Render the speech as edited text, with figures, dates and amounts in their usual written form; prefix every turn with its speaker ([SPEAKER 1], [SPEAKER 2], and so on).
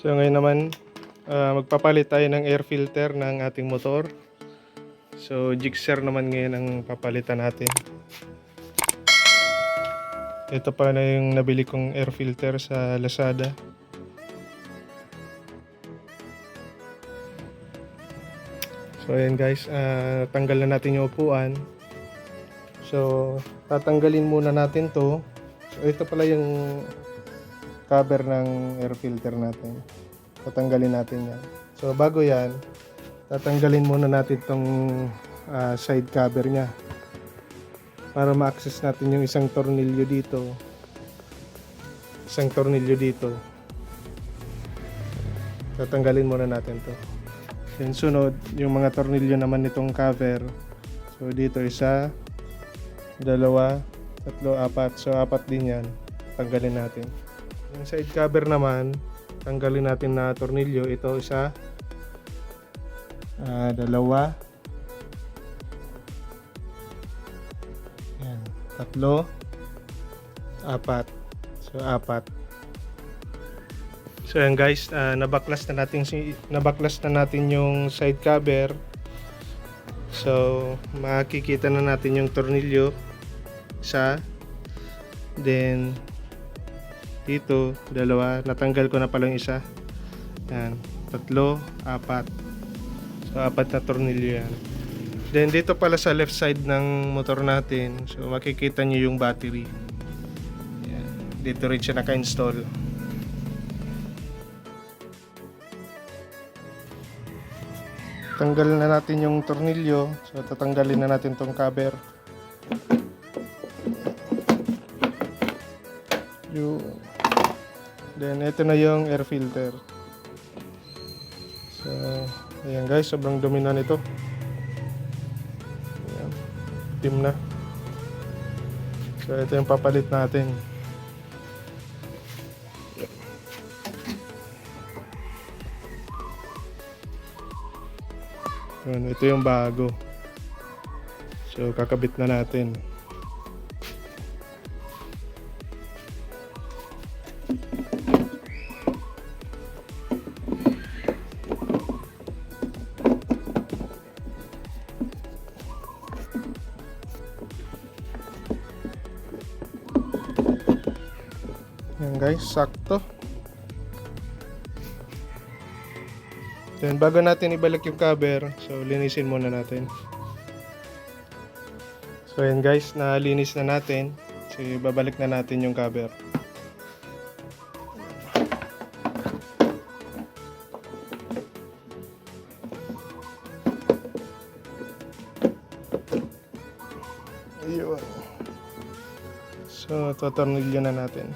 [SPEAKER 1] So ngayon naman, magpapalit tayo ng air filter ng ating motor. So Gixxer naman ngayon ang papalitan natin. Ito pa na yung nabili kong air filter sa Lazada. So ayan guys, tanggal na natin yung upuan. So tatanggalin muna natin to. So ito pala yung cover ng air filter natin. Tatanggalin natin yan. So bago yan, tatanggalin muna natin tong side cover nya para ma-access natin yung isang tornilyo dito. Tatanggalin muna natin to. Then sunod, yung mga tornilyo naman nitong cover. So dito isa, dalawa, tatlo, apat. So apat din yan. Tanggalin natin. Yung side cover naman, tanggalin natin na tornilyo. Ito isa, dalawa, yan, tatlo, apat. So apat. So yan guys, nabaklas na natin yung side cover. So makikita na natin yung tornilyo isa. Then dito, dalawa. Natanggal ko na pala yung isa. Yan, tatlo, apat. So apat na tornilyo yan. Then dito pala sa left side ng motor natin, so makikita nyo yung battery. Yan. Dito rin siya naka-install. Tanggalin na natin yung tornilyo. So tatanggalin na natin tong cover. Then ito na yung air filter. So ayan guys, sobrang dumi na nito. Ayan, itim na. So ito yung papalit natin. Ayan, ito yung bago. So kakabit na natin. Yan guys, sakto. Then bago natin ibalik yung cover, so linisin muna natin. So yan guys, nalinis na natin. So babalik na natin yung cover. Ayun. So, totornilyo na natin.